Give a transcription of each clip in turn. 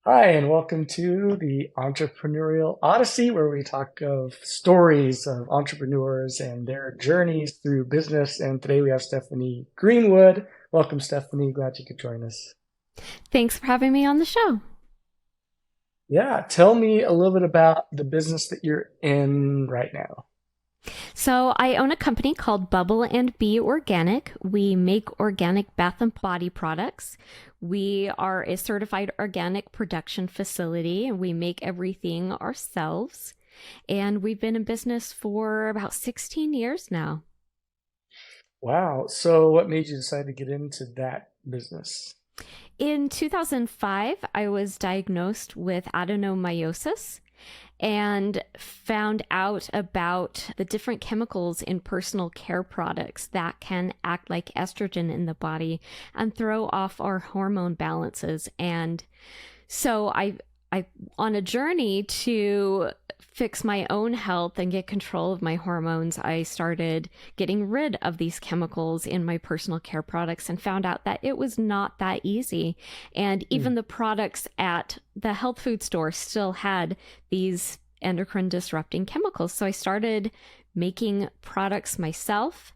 Hi, and welcome to the Entrepreneurial Odyssey, where we talk of stories of entrepreneurs and their journeys through business. And today we have Stephanie Greenwood. Welcome, Stephanie. Glad you could join us. Thanks for having me on the show. Yeah, tell me a little bit about the business that you're in right now. So, I own a company called Bubble and Bee Organic. We make organic bath and body products. We are a certified organic production facility and we make everything ourselves. And we've been in business for about 16 years now. Wow. So, what made you decide to get into that business? In 2005, I was diagnosed with adenomyosis and found out about the different chemicals in personal care products that can act like estrogen in the body and throw off our hormone balances. And so I on a journey to fix my own health and get control of my hormones, I started getting rid of these chemicals in my personal care products and found out that it was not that easy. And Hmm. even the products at the health food store still had these endocrine disrupting chemicals. So I started making products myself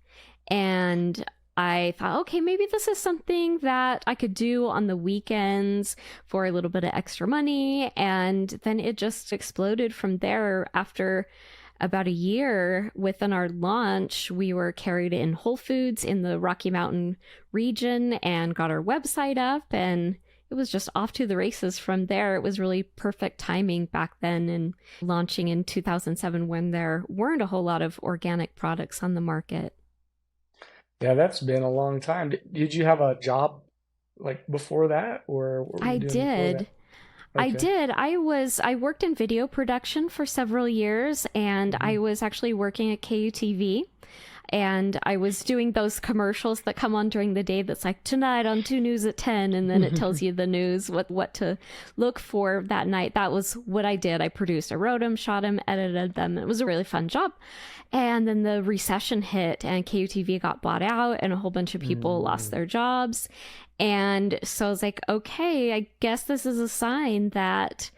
and I thought, okay, maybe this is something that I could do on the weekends for a little bit of extra money. And then it just exploded from there. After about a year within our launch, we were carried in Whole Foods in the Rocky Mountain region and got our website up. And it was just off to the races from there. It was really perfect timing back then and launching in 2007 when there weren't a whole lot of organic products on the market. Yeah, that's been a long time. Did you have a job like before that, or what were you I doing before that? did. I Okay. did. I worked in video production for several years and Hmm. I was actually working at KUTV and I was doing those commercials that come on during the day that's like tonight on 2 News at 10 and then it tells you the news what to look for that night. That was what I did. I produced, I wrote them, shot them, edited them. It was a really fun job. And then the recession hit and KUTV got bought out and a whole bunch of people lost Mm. their jobs. And so I was like, okay, I guess this is a sign that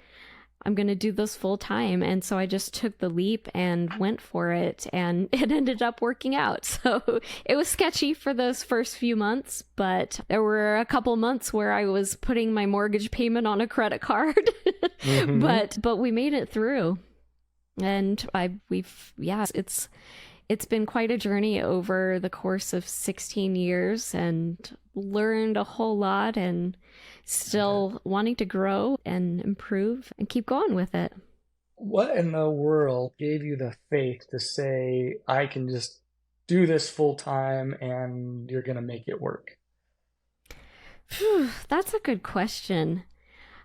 I'm going to do this full time. And so I just took the leap and went for it. And it ended up working out. So it was sketchy for those first few months, but there were a couple months where I was putting my mortgage payment on a credit card. Hmm. but we made it through. And yeah, it's been quite a journey over the course of 16 years and learned a whole lot and I bet. still wanting to grow and improve and keep going with it. What in the world gave you the faith to say, I can just do this full time and you're gonna make it work? Phew, that's a good question.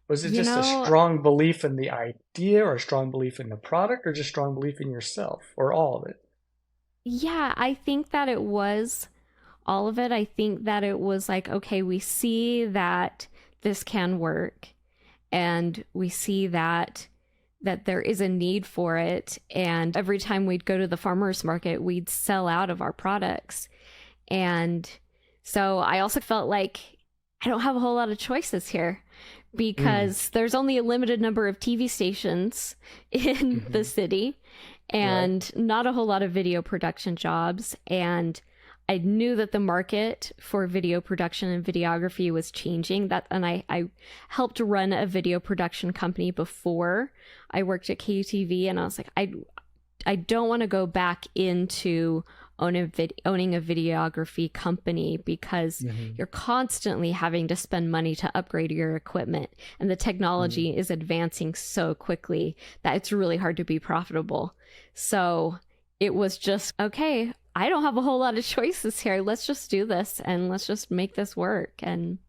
Was it You just a know, strong belief in the idea or a strong belief in the product or just strong belief in yourself or all of it? yeah, I think that it was all of it. I think that it was like, okay, we see that this can work and we see that there is a need for it. And every time we'd go to the farmers market, we'd sell out of our products. And so I also felt like I don't have a whole lot of choices here Mm. because there's only a limited number of TV stations in the Hmm. city Right. and not a whole lot of video production jobs. And I knew that the market for video production and videography was changing. I helped run a video production company before I worked at KUTV, and I was like, I don't want to go back into owning a videography company because Hmm. you're constantly having to spend money to upgrade your equipment and the Mm. technology is advancing so quickly that it's really hard to be profitable. So it was just okay, I don't have a whole lot of choices here. Let's just do this and let's just make this work. And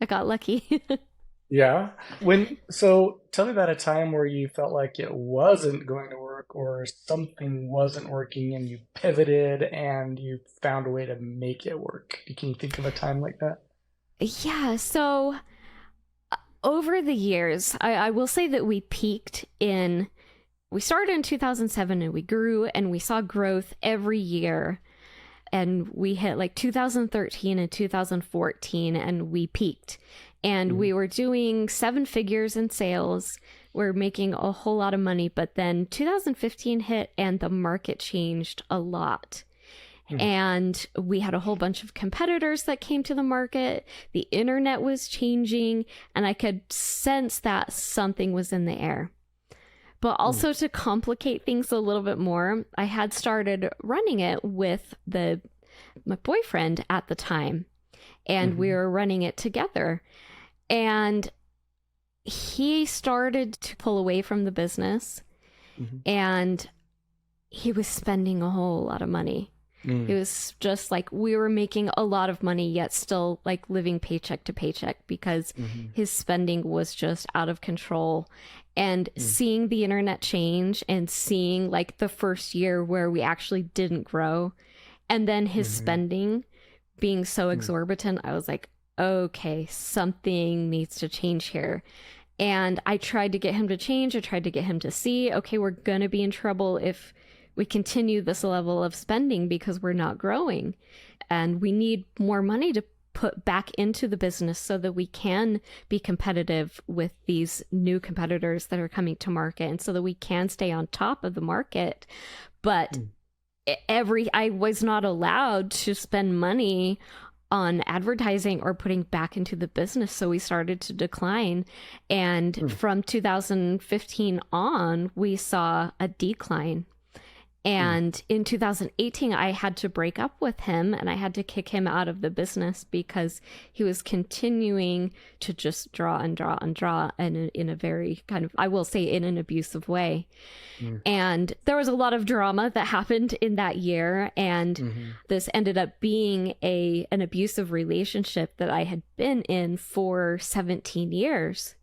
I got lucky. Yeah. So tell me about a time where you felt like it wasn't going to work or something wasn't working and you pivoted and you found a way to make it work. Can you think of a time like that? Yeah, so over the years, I will say that we started in 2007 and we grew and we saw growth every year. And we hit like 2013 and 2014 and we peaked. and Mm-hmm. we were doing 7 figures in sales. We're making a whole lot of money, but then 2015 hit and the market changed a lot. And we had a whole bunch of competitors that came to the market. The internet was changing, and I could sense that something was in the air. But Mm-hmm. also, to complicate things a little bit more, I had started running it with my boyfriend at the time, and we Mm-hmm. were running it together. And he started to pull away from the business, Mm-hmm. and he was spending a whole lot of money. It was just like we were making a lot of money, yet still like living paycheck to paycheck because Mm-hmm. his spending was just out of control. And seeing the internet change and seeing like the first year where we actually didn't grow, and then his Mm-hmm. spending being so exorbitant, I was like, okay, something needs to change here. And I tried to get him to change. I tried to get him to see, okay, we're going to be in trouble if we continue this level of spending because we're not growing. And we need more money to put back into the business so that we can be competitive with these new competitors that are coming to market and so that we can stay on top of the market. But I was not allowed to spend money on advertising or putting back into the business. So we started to decline. And from 2015 on, we saw a decline. And in 2018, I had to break up with him and I had to kick him out of the business because he was continuing to just draw and draw and draw, and in a very kind of, I will say, in an abusive way. And there was a lot of drama that happened in that year. And Mm-hmm. this ended up being an abusive relationship that I had been in for 17 years.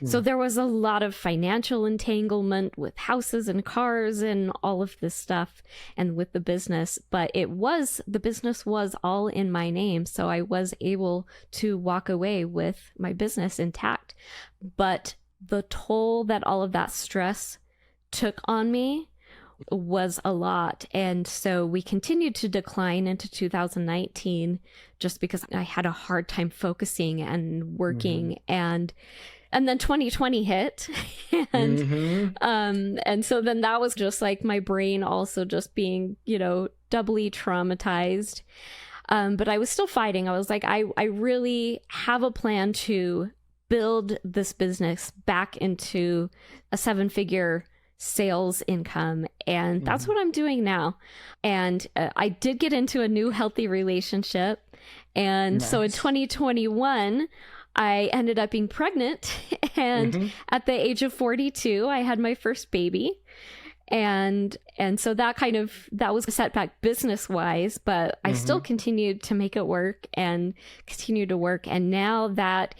So there was a lot of financial entanglement with houses and cars and all of this stuff and with the business, but the business was all in my name. So I was able to walk away with my business intact. But the toll that all of that stress took on me was a lot. And so we continued to decline into 2019 just because I had a hard time focusing and Mm-hmm. working. And then 2020 hit, and Mm-hmm. and so then that was just like my brain also just being, doubly traumatized. But I was still fighting. I was like, I really have a plan to build this business back into a 7 figure sales income, and that's Mm-hmm. what I'm doing now. And I did get into a new healthy relationship, and so in Nice. 2021 I ended up being pregnant, and Mm-hmm. at the age of 42 I had my first baby. And so that was a setback business wise, but I Mm-hmm. still continued to make it work and continue to work. And now that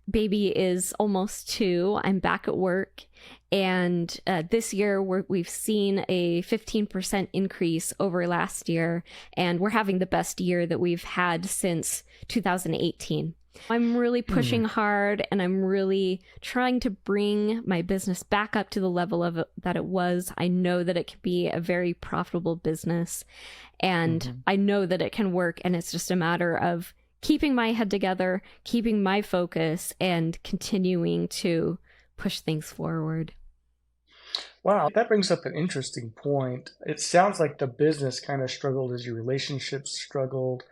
baby is almost 2, I'm back at work. And this year we've seen a 15% increase over last year, and we're having the best year that we've had since 2018. I'm really pushing hard, and I'm really trying to bring my business back up to the level of that it was. I know that it can be a very profitable business, and Mm-hmm. I know that it can work, and it's just a matter of keeping my head together, keeping my focus, and continuing to push things forward. Wow, that brings up an interesting point. It sounds like the business kind of struggled as your relationships struggled,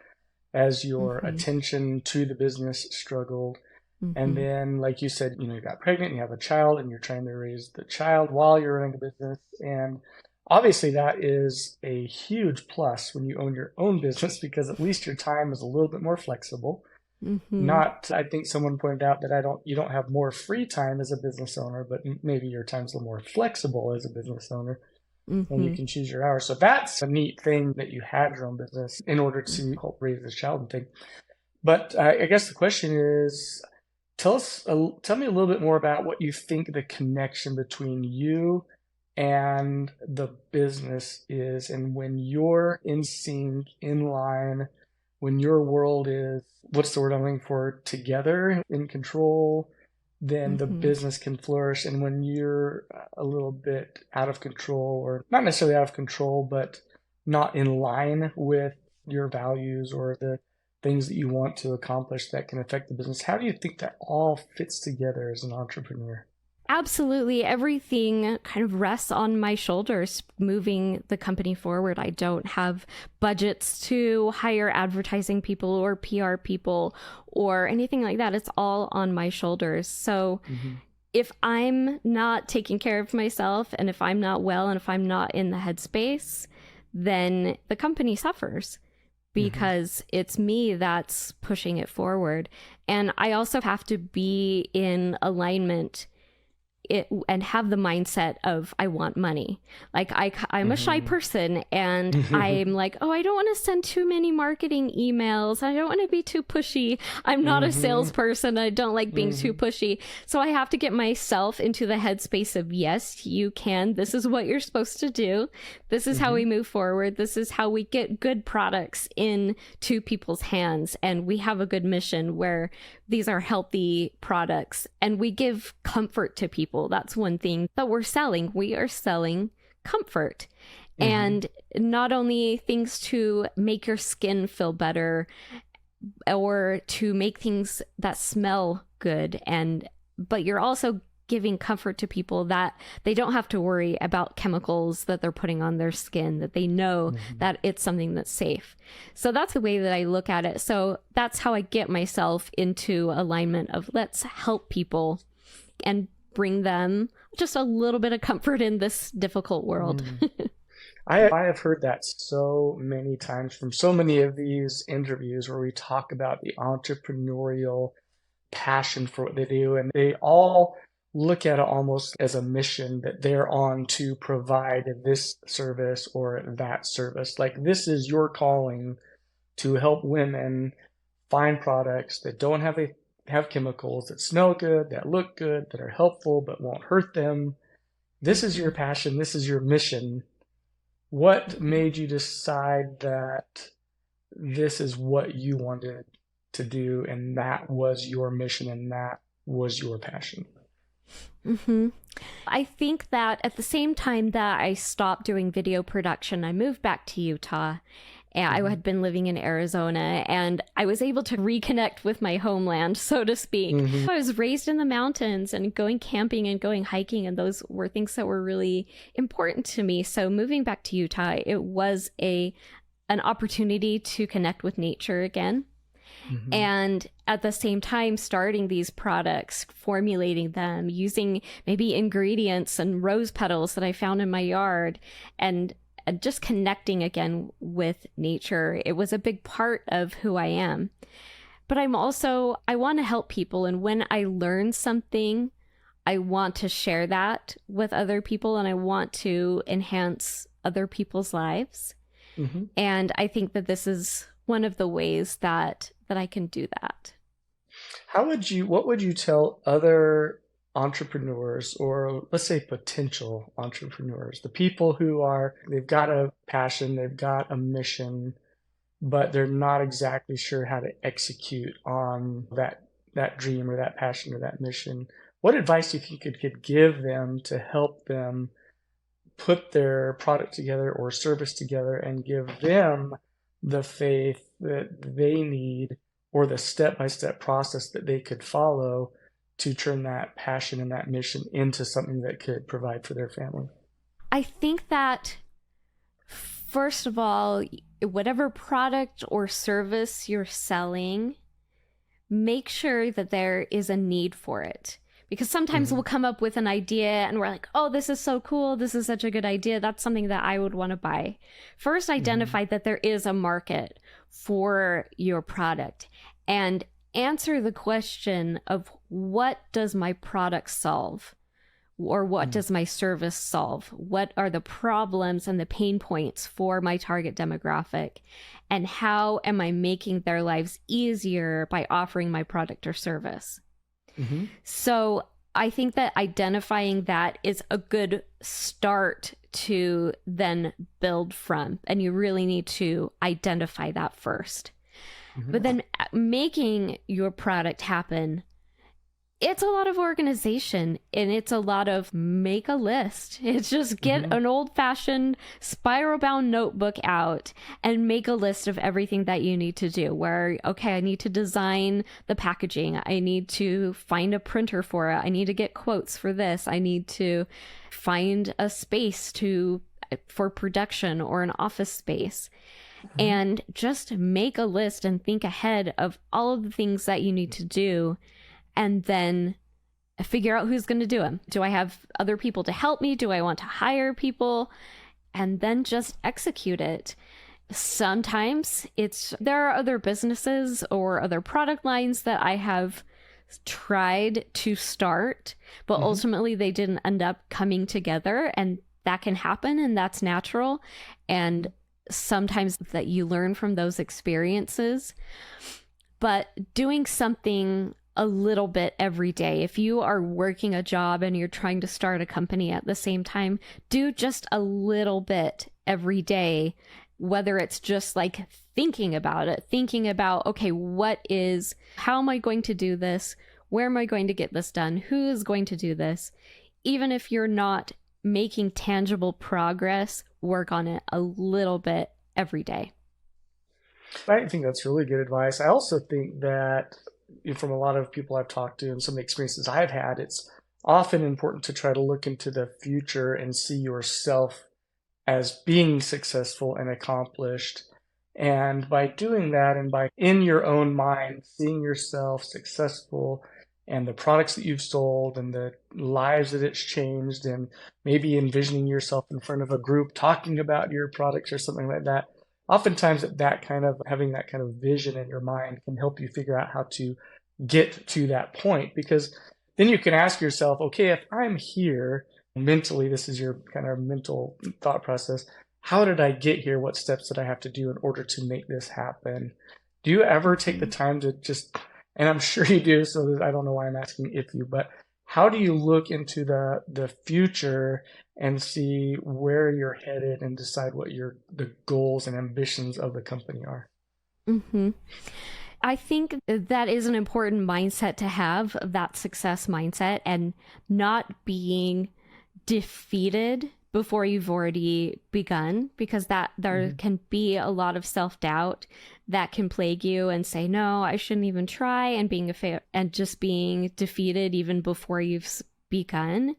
as your Mm-hmm. attention to the business struggled. And Mm-hmm. then, like you said, you got pregnant, you have a child, and you're trying to raise the child while you're running a business. And obviously, that is a huge plus when you own your own business because at least your time is a little bit more flexible. Mm-hmm. Not, I think someone pointed out that you don't have more free time as a business owner, but maybe your time's a little more flexible as a business owner and you Mm-hmm. can choose your hours. So that's a neat thing that you had your own business in order to help raise this child and thing. But I guess the question is, tell me a little bit more about what you think the connection between you and the business is, and when you're in sync, in line, when your world is, what's the word I'm looking for, together, in control, then the Mm-hmm. business can flourish. And when you're a little bit out of control, or not necessarily out of control, but not in line with your values or things that you want to accomplish that can affect the business. How do you think that all fits together as an entrepreneur? Absolutely. Everything kind of rests on my shoulders, moving the company forward. I don't have budgets to hire advertising people or PR people or anything like that. It's all on my shoulders. So Mm-hmm. if I'm not taking care of myself and if I'm not well and if I'm not in the headspace, then the company suffers Mm-hmm. because it's me that's pushing it forward. And I also have to be in alignment and have the mindset of I want money. Like I'm a shy Mm-hmm. person and I'm like, oh, I don't want to send too many marketing emails. I don't want to be too pushy. I'm not a Mm-hmm. salesperson. I don't like being too Mm-hmm. pushy. So I have to get myself into the headspace of yes, you can. This is what you're supposed to do. This is how Mm-hmm. we move forward. This is how we get good products into people's hands. And we have a good mission where these are healthy products and we give comfort to people. That's one thing that we're selling. We are selling comfort Mm-hmm. and not only things to make your skin feel better or to make things that smell good, and but you're also giving comfort to people that they don't have to worry about chemicals that they're putting on their skin, that they know Mm-hmm. that it's something that's safe. So that's the way that I look at it. So that's how I get myself into alignment of let's help people and bring them just a little bit of comfort in this difficult world. Mm. I have heard that so many times from so many of these interviews where we talk about the entrepreneurial passion for what they do, and they all look at it almost as a mission that they're on to provide this service or that service. Like this is your calling to help women find products that don't have chemicals, that smell good, that look good, that are helpful but won't hurt them. This is your Mhm. passion. This is your mission. What Mhm. made you decide that this is what you wanted to do and that was your mission and that was your passion? Mm-hmm. I think that at the same time that I stopped doing video production, I moved back to Utah. And I Mm-hmm. had been living in Arizona and I was able to reconnect with my homeland, so to speak. Mm-hmm. I was raised in the mountains and going camping and going hiking, and those were things that were really important to me. So moving back to Utah, it was an opportunity to connect with nature again. Mm-hmm. And at the same time, starting these products, formulating them, using maybe ingredients and rose petals that I found in my yard, and just connecting again with nature. It was a big part of who I am. But I want to help people. And when I learn something, I want to share that with other people and I want to enhance other people's lives. Mm-hmm. And I think that this is one of the ways that I can do that. What would you tell other entrepreneurs or let's say potential entrepreneurs, the people they've got a passion, they've got a mission, but they're not exactly sure how to execute on that dream or that passion or that mission. What advice do you think you could give them to help them put their product together or service together and give them the faith that they need or the step-by-step process that they could follow to turn that passion and that mission into something that could provide for their family? I think that, first of all, whatever product or service you're selling, make sure that there is a need for it. Because sometimes Mm-hmm. we'll come up with an idea and we're like, oh, this is so cool. This is such a good idea. That's something that I would want to buy. First, Mm-hmm. identify that there is a market for your product and answer the question of what does my product solve? Or what does my service solve? What are the problems and the pain points for my target demographic? And how am I making their lives easier by offering my product or service? Mm-hmm. So I think that identifying that is a good start to then build from. And you really need to identify that first. Mm-hmm. But then making your product happen It's a lot of organization, and it's a lot of make a list. It's just get Hmm. an old fashioned spiral bound notebook out and make a list of everything that you need to do. Where, okay, I need to design the packaging, I need to find a printer for it, I need to get quotes for this, I need to find a space to for production or an office space, Hmm. and just make a list and think ahead of all of the things that you need to do, and then figure out who's going to do them. Do I have other people to help me? Do I want to hire people? And then just execute it. Sometimes there are other businesses or other product lines that I have tried to start, but Hmm. ultimately they didn't end up coming together, and that can happen and that's natural. And sometimes that you learn from those experiences, but doing something a little bit every day. If you are working a job and you're trying to start a company at the same time, do just a little bit every day, whether it's just like thinking about it, thinking about, okay, how am I going to do this? Where am I going to get this done? Who is going to do this? Even if you're not making tangible progress, work on it a little bit every day. I think that's really good advice. I also think that from a lot of people I've talked to and some of the experiences I've had, it's often important to try to look into the future and see yourself as being successful and accomplished. And by doing that, and by in your own mind seeing yourself successful and the products that you've sold and the lives that it's changed, and maybe envisioning yourself in front of a group talking about your products or something like that, oftentimes that kind of having that kind of vision in your mind can help you figure out how to get to that point, because then you can ask yourself, okay, if I'm here mentally, this is your kind of mental thought process. How did I get here? What steps did I have to do in order to make this happen? Do you ever take the Mm-hmm. time to just, and I'm sure you do, so I don't know why I'm asking if you, but how do you look into the future and see where you're headed and decide what the goals and ambitions of the company are? Mm-hmm. I think that is an important mindset to have, that success mindset, and not being defeated before you've already begun, because that there Hmm. can be a lot of self-doubt that can plague you and say, no, I shouldn't even try, and and just being defeated even before you've begun.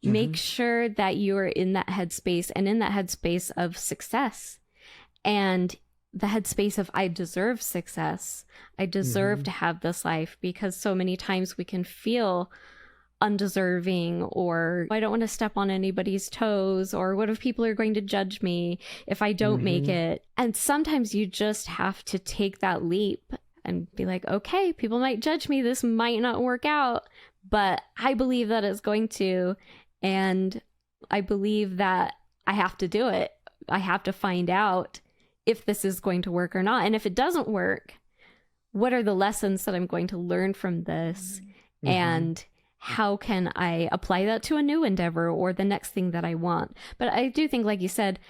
Make Hmm. sure that you're in that headspace, and in that headspace of success, and the headspace of I deserve success. I deserve Hmm. to have this life, because so many times we can feel undeserving, or I don't want to step on anybody's toes, or what if people are going to judge me if I don't make Hmm. it? And sometimes you just have to take that leap and be like, okay, people might judge me. This might not work out, but I believe that it's going to. And I believe that I have to do it. I have to find out if this is going to work or not. And if it doesn't work, what are the lessons that I'm going to learn from this? Hmm. And how can I apply that to a new endeavor or the next thing that I want? But I do think, like you said,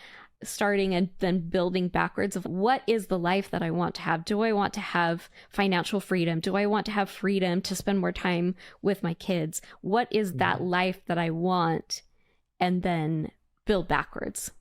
starting and then building backwards of what is the life that I want to have? Do I want to have financial freedom? Do I want to have freedom to spend more time with my kids? What is that Hmm. life that I want? And then build backwards.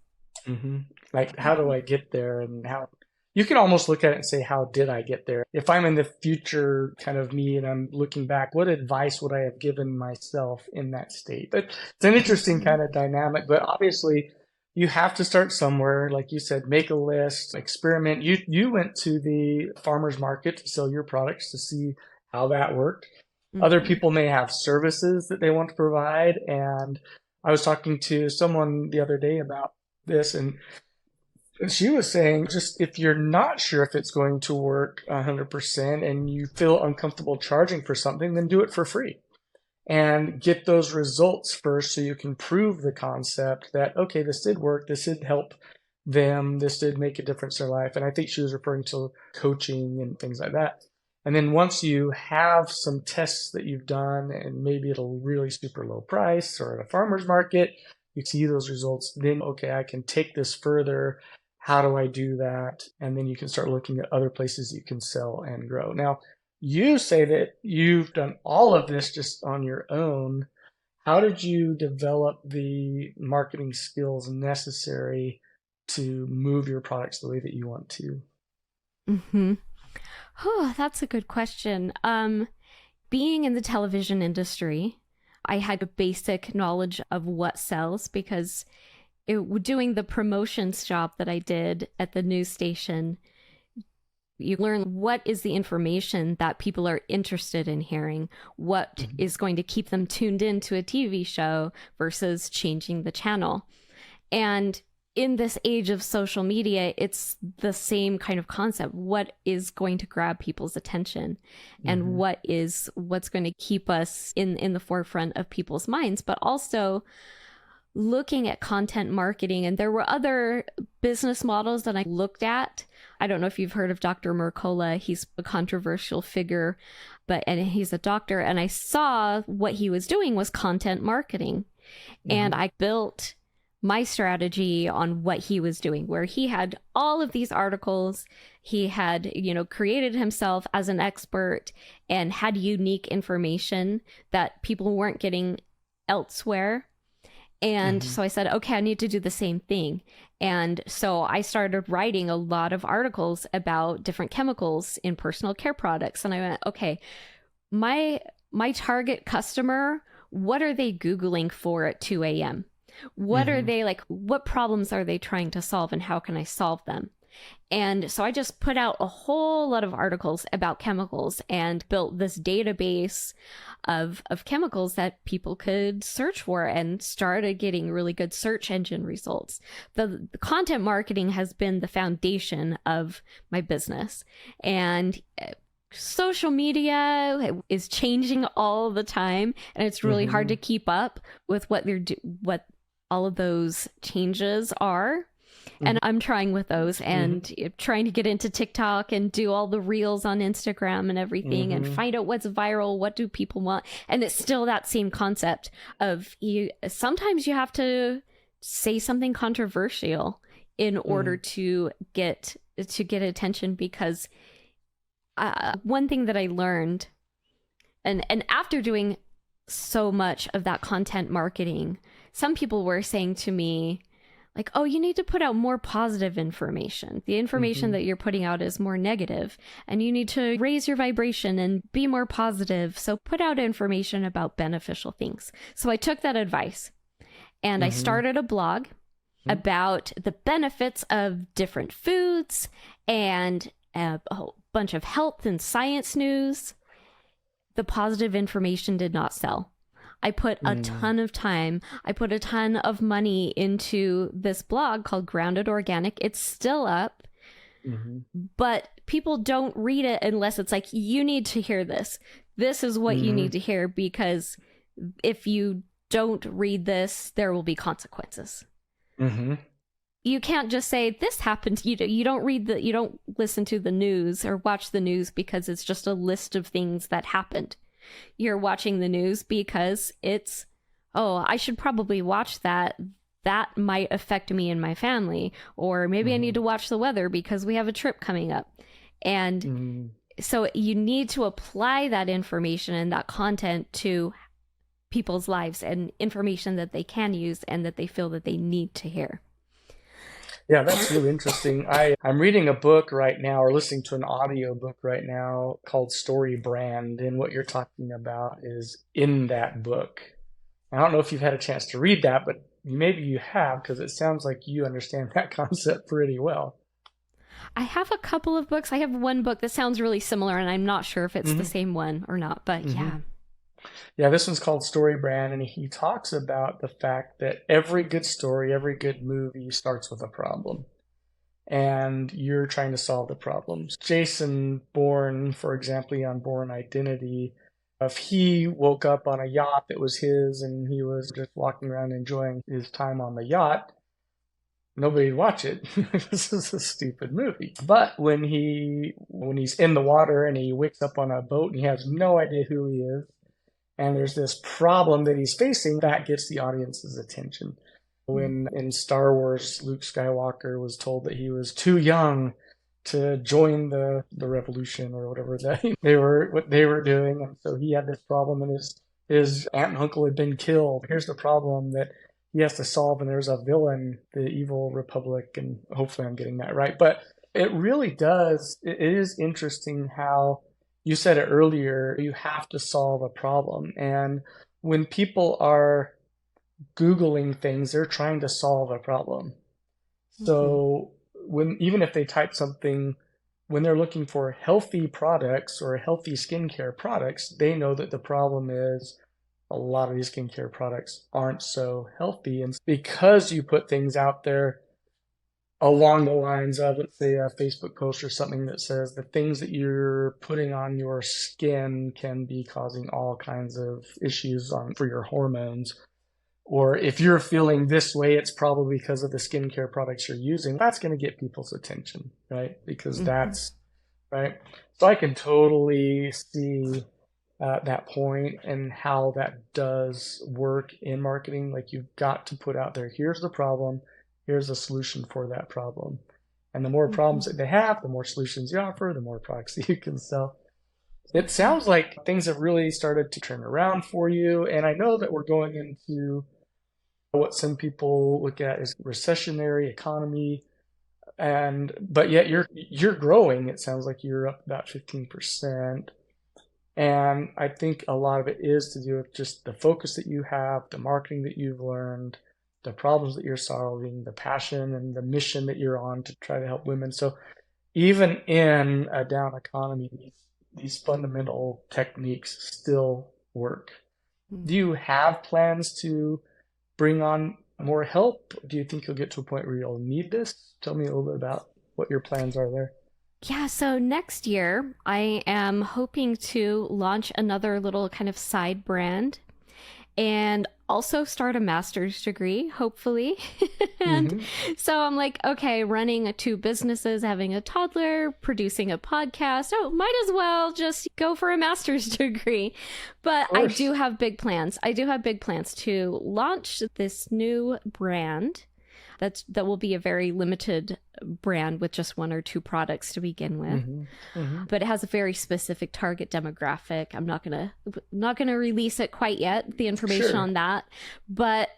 Hmm. Like, how do I get there? And how you can almost look at it and say, how did I get there? If I'm in the future kind of me and I'm looking back, what advice would I have given myself in that state? But it's an interesting Mm-hmm. kind of dynamic, but obviously you have to start somewhere. Like you said, make a list, experiment. You went to the farmer's market to sell your products to see how that worked. Other Mm-hmm. people may have services that they want to provide. And I was talking to someone the other day about this, and she was saying, just if you're not sure if it's going to work 100% and you feel uncomfortable charging for something, then do it for free and get those results first so you can prove the concept that, okay, this did work, this did help them, this did make a difference in their life. And I think she was referring to coaching and things like that. And then once you have some tests that you've done, and maybe at a really super low price or at a farmer's market, you see those results, then, okay, I can take this further. How do I do that? And then you can start looking at other places you can sell and grow. Now, you say that you've done all of this just on your own. How did you develop the marketing skills necessary to move your products the way that you want to? Mm-hmm. Oh, that's a good question. Being in the television industry, I had a basic knowledge of what sells because doing the promotions job that I did at the news station, you learn what is the information that people are interested in hearing, what Hmm. is going to keep them tuned into a TV show versus changing the channel. And in this age of social media, it's the same kind of concept. What is going to grab people's attention and Hmm. what's going to keep us in the forefront of people's minds, but also looking at content marketing. And there were other business models that I looked at. I don't know if you've heard of Dr. Mercola. He's a controversial figure, and he's a doctor. And I saw what he was doing was content marketing. And Hmm. I built my strategy on what he was doing, where he had all of these articles. He had, created himself as an expert and had unique information that people weren't getting elsewhere. And Hmm. so I said, okay, I need to do the same thing. And so I started writing a lot of articles about different chemicals in personal care products. And I went, okay, my my target customer, what are they Googling for at 2 a.m.? What are Hmm. they like? What problems are they trying to solve and how can I solve them? And so I just put out a whole lot of articles about chemicals and built this database of chemicals that people could search for and started getting really good search engine results. The content marketing has been the foundation of my business. And social media is changing all the time, and it's really hard to Hmm. keep up with what all of those changes are. Hmm. And I'm trying with those Hmm. and trying to get into TikTok and do all the reels on Instagram and everything and Hmm. find out what's viral, what do people want. And it's still that same concept of sometimes you have to say something controversial in order Hmm. to get attention, because one thing that I learned, and after doing so much of that content marketing, some people were saying to me, like, oh, you need to put out more positive information. The information Hmm. that you're putting out is more negative, and you need to raise your vibration and be more positive. So put out information about beneficial things. So I took that advice and I Hmm. started a blog about the benefits of different foods and a whole bunch of health and science news. The positive information did not sell. I put a Hmm. ton of time, I put a ton of money into this blog called Grounded Organic. It's still up, Hmm. but people don't read it unless it's like, you need to hear this. This is what you Hmm. need to hear, because if you don't read this, there will be consequences. Hmm. You can't just say this happened. You don't you don't listen to the news or watch the news because it's just a list of things that happened. You're watching the news because it's, oh, I should probably watch that. That might affect me and my family. Or maybe I need Hmm. to watch the weather because we have a trip coming up. And Hmm. so you need to apply that information and that content to people's lives and information that they can use and that they feel that they need to hear. Yeah, that's really interesting. I'm reading a book right now or listening to an audio book right now called Story Brand, and what you're talking about is in that book. I don't know if you've had a chance to read that, but maybe you have because it sounds like you understand that concept pretty well. I have a couple of books. I have one book that sounds really similar, and I'm not sure if it's the Hmm. same one or not, but Hmm. yeah. Yeah, this one's called Story Brand, and he talks about the fact that every good story, every good movie starts with a problem, and you're trying to solve the problems. Jason Bourne, for example, on Bourne Identity, if he woke up on a yacht that was his and he was just walking around enjoying his time on the yacht, nobody'd watch it. This is a stupid movie. But when he's in the water and he wakes up on a boat and he has no idea who he is, and there's this problem that he's facing, that gets the audience's attention. When in Star Wars, Luke Skywalker was told that he was too young to join the revolution or whatever that they were doing. And so he had this problem, and his aunt and uncle had been killed. Here's the problem that he has to solve, and there's a villain, the evil republic, and hopefully I'm getting that right. But it really does. It is interesting how you said it earlier. You have to solve a problem, and when people are Googling things, they're trying to solve a problem. Mm-hmm. So when even if they type something, when they're looking for healthy products or healthy skincare products, they know that the problem is a lot of these skincare products aren't so healthy. And because you put things out there along the lines of, let's say, a Facebook post or something that says the things that you're putting on your skin can be causing all kinds of issues for your hormones, or if you're feeling this way, it's probably because of the skincare products you're using. That's going to get people's attention, right? Because Mm-hmm. that's right. So I can totally see that point and how that does work in marketing. Like you've got to put out there, here's the problem, here's a solution for that problem. And the more Mm-hmm. problems that they have, the more solutions you offer, the more products that you can sell. It Mm-hmm. sounds like things have really started to turn around for you. And I know that we're going into what some people look at as recessionary economy, and but yet you're growing. It sounds like you're up about 15%. And I think a lot of it is to do with just the focus that you have, the marketing that you've learned, the problems that you're solving, the passion and the mission that you're on to try to help women. So even in a down economy, these fundamental techniques still work. Do you have plans to bring on more help? Do you think you'll get to a point where you'll need this? Tell me a little bit about what your plans are there. Yeah, so next year I am hoping to launch another little kind of side brand and also start a master's degree, hopefully. And Mm-hmm. so I'm like, okay, running two businesses, having a toddler, producing a podcast. Oh, might as well just go for a master's degree. Of But I do course. have big plans. I do have big plans to launch this new brand that will be a very limited brand with just one or two products to begin with, Mm-hmm. Mm-hmm. but it has a very specific target demographic. I'm not gonna release it quite yet, the information Sure. on that, but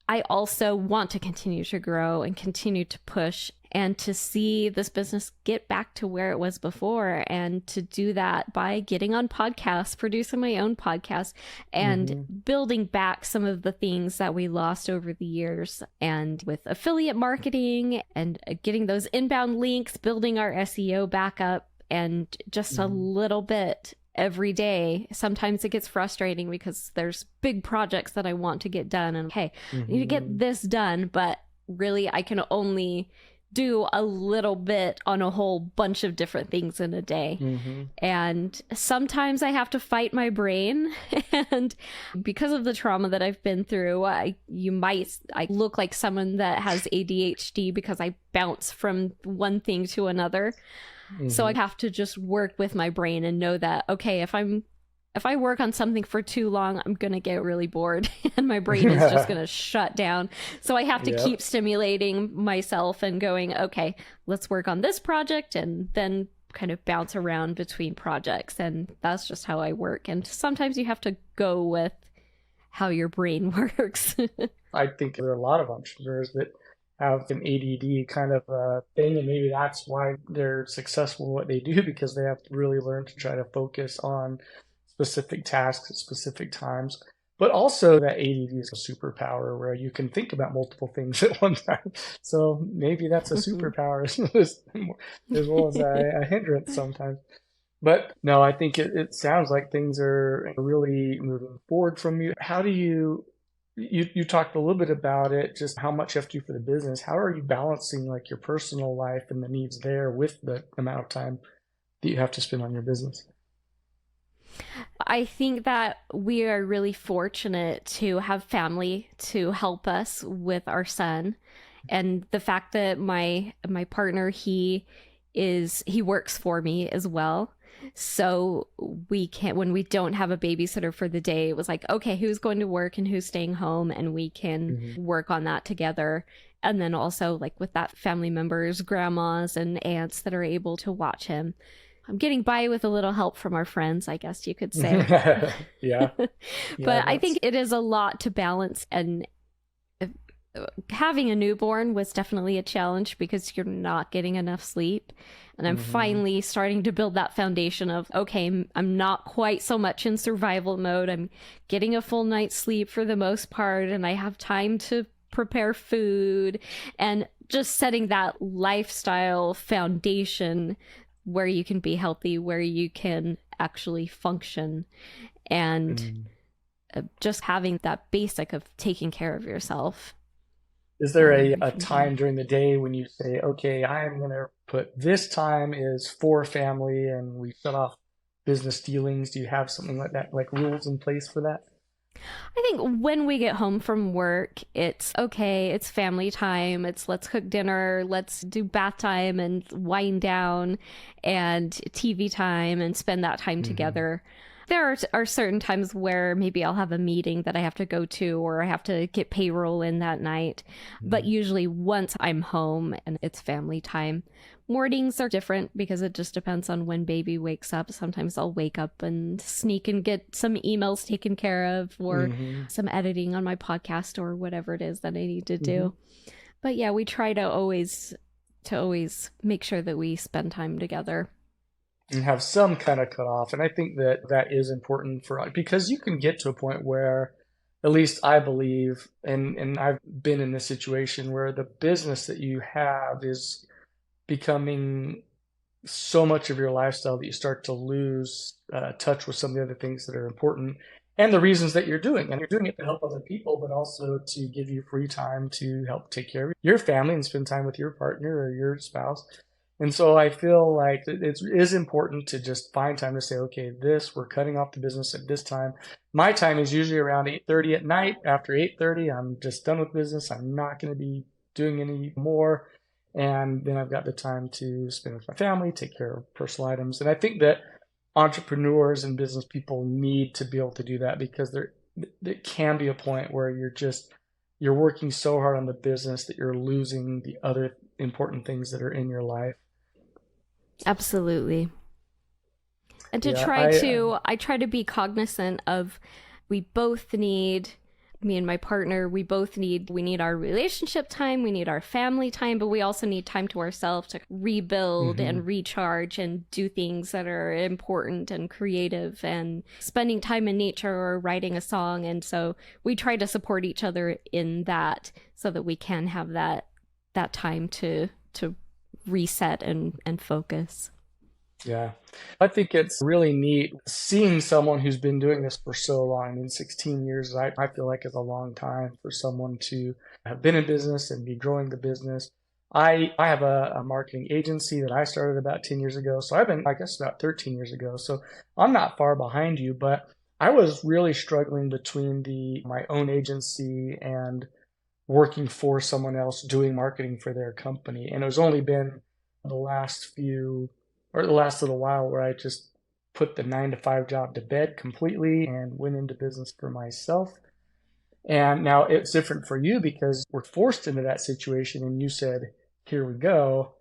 I also want to continue to grow and continue to push and to see this business get back to where it was before, and to do that by getting on podcasts, producing my own podcast, and Mm-hmm. building back some of the things that we lost over the years, and with affiliate marketing and getting those inbound links, building our SEO back up, and just a Mm-hmm. little bit every day. Sometimes it gets frustrating because there's big projects that I want to get done, and hey, I need to get Mm-hmm. this done, but really I can only do a little bit on a whole bunch of different things in a day. Mm-hmm. And sometimes I have to fight my brain. And because of the trauma that I've been through, I look like someone that has ADHD because I bounce from one thing to another. So I Mm-hmm. have to just work with my brain and know that, okay, if I work on something for too long, I'm going to get really bored and my brain is just going to shut down. So I have to Yep. keep stimulating myself and going, okay, let's work on this project, and then kind of bounce around between projects. And that's just how I work. And sometimes you have to go with how your brain works. I think there are a lot of entrepreneurs that have an ADD kind of thing, and maybe that's why they're successful in what they do, because they have to really learn to try to focus on specific tasks at specific times. But also that ADD is a superpower where you can think about multiple things at one time. So maybe that's a superpower as well as a hindrance sometimes. But no, I think it sounds like things are really moving forward from you. How do you talked a little bit about it, just how much you have to do for the business. How are you balancing like your personal life and the needs there with the amount of time that you have to spend on your business? I think that we are really fortunate to have family to help us with our son, and the fact that my partner, he works for me as well. So we can, when we don't have a babysitter for the day, it was like, okay, who's going to work and who's staying home, and we can Hmm. work on that together. And then also, like, with that, family members, grandmas and aunts that are able to watch him. I'm getting by with a little help from our friends, I guess you could say. Yeah. Yeah, But I think that's it is a lot to balance. And having a newborn was definitely a challenge because you're not getting enough sleep. And I'm hmm finally starting to build that foundation of, okay, I'm not quite so much in survival mode. I'm getting a full night's sleep for the most part, and I have time to prepare food and just setting that lifestyle foundation where you can be healthy, where you can actually function, and mm. just having that basic of taking care of yourself. Is there a From there. time during the day when you say, okay, I'm going to put this time is for family and we shut off business dealings? Do you have something like that, like rules in place for that? I think when we get home from work, it's okay, it's family time, it's let's cook dinner, let's do bath time and wind down, and TV time and spend that time hmm together. There are certain times where maybe I'll have a meeting that I have to go to, or I have to get payroll in that night. But usually, once I'm home and it's family time, mornings are different because it just depends on when baby wakes up. Sometimes I'll wake up and sneak and get some emails taken care of, or hmm some editing on my podcast, or whatever it is that I need to hmm do. But yeah, we try to always make sure that we spend time together. And have some kind of cutoff. And I think that that is important for because you can get to a point where, at least I believe, and I've been in this situation where the business that you have is becoming so much of your lifestyle that you start to lose touch with some of the other things that are important and the reasons that you're doing. And you're doing it to help other people, but also to give you free time to help take care of your family and spend time with your partner or your spouse. And so I feel like it is important to just find time to say, okay, we're cutting off the business at this time. My time is usually around 8:30 at night. After 8:30, I'm just done with business. I'm not going to be doing any more. And then I've got the time to spend with my family, take care of personal items. And I think that entrepreneurs and business people need to be able to do that because there can be a point where you're working so hard on the business that you're losing the other important things that are in your life. Absolutely. And to Yeah, try to I try to be cognizant of, we both need, me and my partner, we need our relationship time, we need our family time, but we also need time to ourselves to rebuild hmm and recharge and do things that are important and creative, and spending time in nature or writing a song. And so we try to support each other in that so that we can have that time to reset and focus. Yeah. I think it's really neat seeing someone who's been doing this for so long. I mean, 16 years, I feel like is a long time for someone to have been in business and be growing the business. I have a marketing agency that I started about 10 years ago. So I've been, I guess, about 13 years ago. So I'm not far behind you, but I was really struggling between my own agency and working for someone else doing marketing for their company. And it was only been the last few or the last little while where I just put the 9 to 5 job to bed completely and went into business for myself. And now it's different for you because we're forced into that situation. And you said, here we go.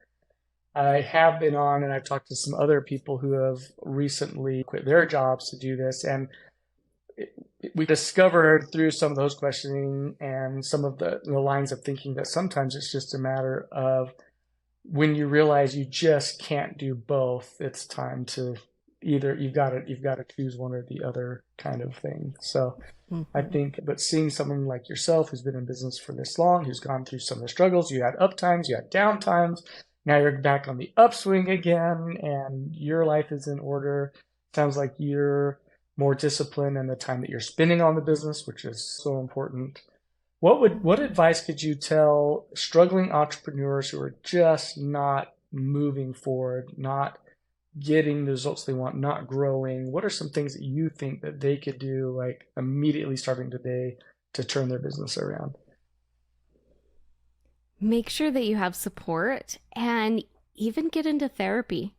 I have been on and I've talked to some other people who have recently quit their jobs to do this. And we discovered through some of those questioning and some of the lines of thinking that sometimes it's just a matter of when you realize you just can't do both, it's time to either you've got to choose one or the other kind of thing. So I Mm-hmm. think, but seeing someone like yourself who's been in business for this long, who's gone through some of the struggles, you had up times, you had down times, now you're back on the upswing again, and your life is in order. Sounds like you're more disciplined in the time that you're spending on the business, which is so important. What advice could you tell struggling entrepreneurs who are just not moving forward, not getting the results they want, not growing? What are some things that you think that they could do, like immediately starting today, to turn their business around? Make sure that you have support, and even get into therapy.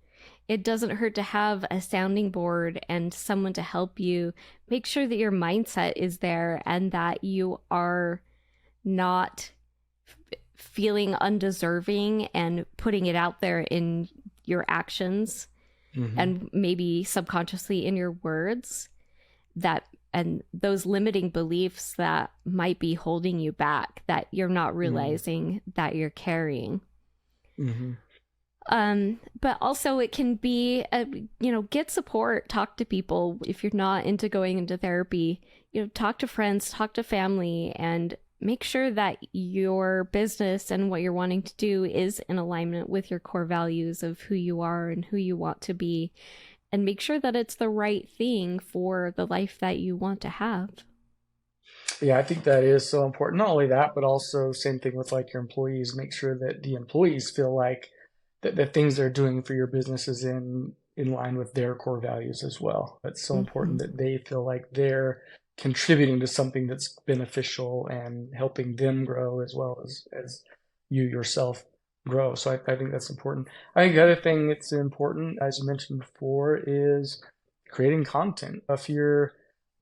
It doesn't hurt to have a sounding board and someone to help you. Make sure that your mindset is there and that you are not feeling undeserving and putting it out there in your actions Mm-hmm. and maybe subconsciously in your words, that and those limiting beliefs that might be holding you back that you're not realizing that you're carrying. Mm-hmm. But also it can be get support, talk to people. If you're not into going into therapy, talk to friends, talk to family, and make sure that your business and what you're wanting to do is in alignment with your core values of who you are and who you want to be, and make sure that it's the right thing for the life that you want to have. Yeah, I think that is so important. Not only that, but also same thing with like your employees. Make sure that the employees feel like that the things they're doing for your business is in line with their core values as well. It's so Mm-hmm. important that they feel like they're contributing to something that's beneficial and helping them grow as well as you yourself grow. So I think that's important. I think the other thing that's important, as you mentioned before, is creating content. If you're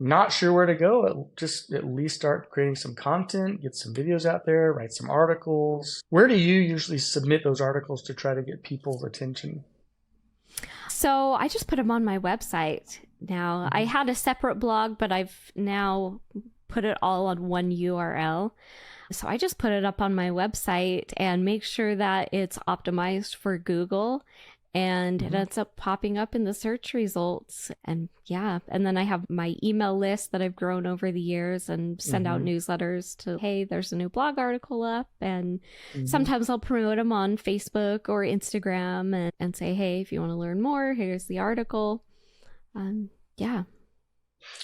not sure where to go, just at least start creating some content, get some videos out there, write some articles. Where do you usually submit those articles to try to get people's attention? So I just put them on my website now. I Mm-hmm. had a separate blog, but I've now put it all on one URL. So I just put it up on my website and make sure that it's optimized for Google, and it Mm-hmm. ends up popping up in the search results. And yeah, and then I have my email list that I've grown over the years and send out Mm-hmm. newsletters to, hey, there's a new blog article up. And Mm-hmm. sometimes I'll promote them on Facebook or Instagram and say, hey, if you want to learn more, here's the article. Yeah.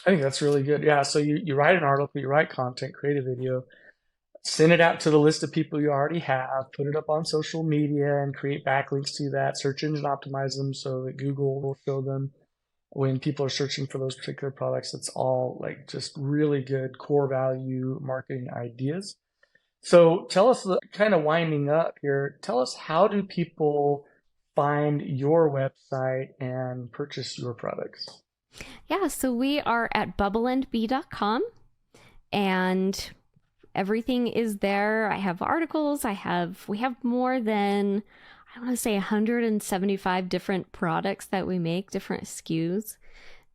I think that's really good. Yeah. So you write an article, you write content, create a video, send it out to the list of people you already have, put it up on social media and create backlinks to that, search engine optimize them so that Google will show them when people are searching for those particular products. It's all like just really good core value marketing ideas. So tell us, kind of winding up here, tell us, how do people find your website and purchase your products? Yeah. So we are at bubbleandbee.com, and everything is there. I have articles. We have more than, I want to say 175 different products that we make, different SKUs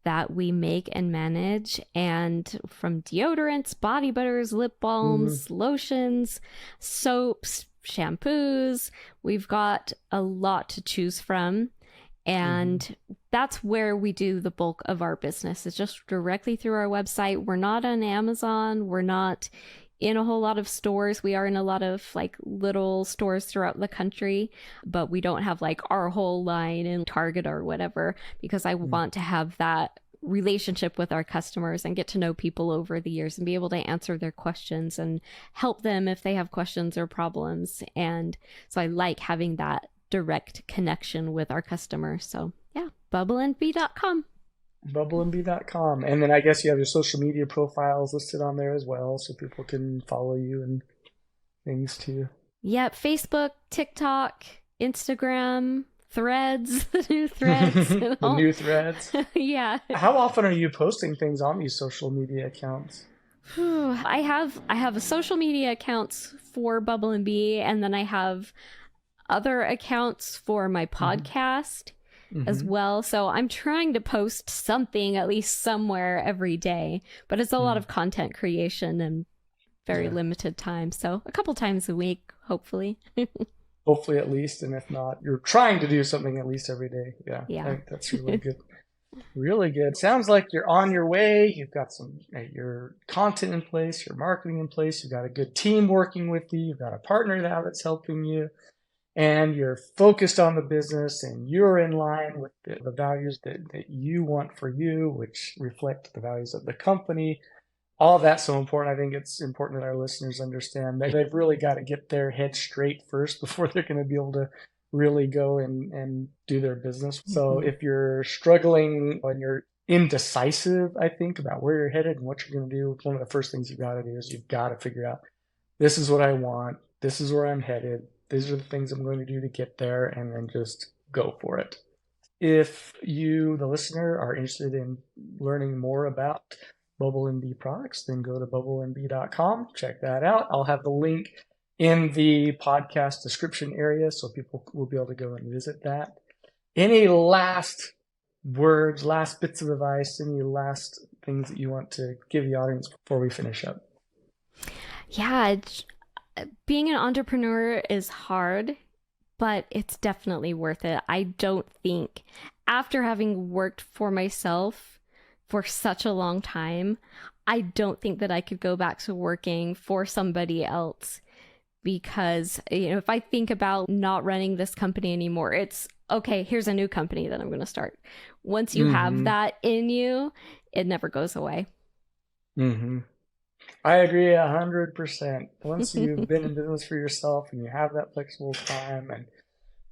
that we make and manage. And from deodorants, body butters, lip Mm-hmm. balms, lotions, soaps, shampoos, we've got a lot to choose from. Mm-hmm. And that's where we do the bulk of our business. It's just directly through our website. We're not on Amazon. We're not in a whole lot of stores. We are in a lot of like little stores throughout the country, but we don't have like our whole line in Target or whatever, because I want to have that relationship with our customers and get to know people over the years and be able to answer their questions and help them if they have questions or problems. And so I like having that direct connection with our customers. So yeah, bubbleandbee.com. Bubbleandbee.com. And then I guess you have your social media profiles listed on there as well, so people can follow you and things too. Yep, Facebook, TikTok, Instagram, Threads, the new Threads, The and all. new threads. Yeah. How often are you posting things on these social media accounts? I have a social media accounts for Bubble and Bee, and then I have other accounts for my Mm-hmm. podcast as Mm-hmm. well. So I'm trying to post something at least somewhere every day, but it's a lot Mm. of content creation and very Yeah. limited time. So a couple times a week, hopefully. Hopefully at least, and if not, you're trying to do something at least every day. Yeah, I Yeah. think that's really good. Really good. Sounds like you're on your way. You've got your content in place, your marketing in place. You've got a good team working with you. You've got a partner now that's helping you, and you're focused on the business, and you're in line with the values that you want for you, which reflect the values of the company. All of that's so important. I think it's important that our listeners understand that they've really got to get their head straight first before they're going to be able to really go and do their business. So Mm-hmm. if you're struggling and you're indecisive, I think, about where you're headed and what you're going to do, one of the first things you've got to do is you've got to figure out, this is what I want. This is where I'm headed. These are the things I'm going to do to get there, and then just go for it. If you, the listener, are interested in learning more about Bubble and Bee products, then go to bubbleandbee.com. Check that out. I'll have the link in the podcast description area, so people will be able to go and visit that. Any last words, last bits of advice, any last things that you want to give the audience before we finish up? Yeah, being an entrepreneur is hard, but it's definitely worth it. I don't think, after having worked for myself for such a long time, I don't think that I could go back to working for somebody else because, if I think about not running this company anymore, it's okay, here's a new company that I'm going to start. Once you have Mm-hmm. that in you, it never goes away. Mm-hmm. I agree 100%. Once you've been in business for yourself and you have that flexible time and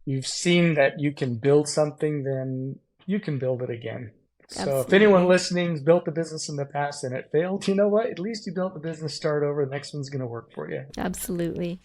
you've seen that you can build something, then you can build it again. So if anyone Absolutely. listening's built a business in the past and it failed, you know what? At least you built the business, start over. The next one's going to work for you. Absolutely.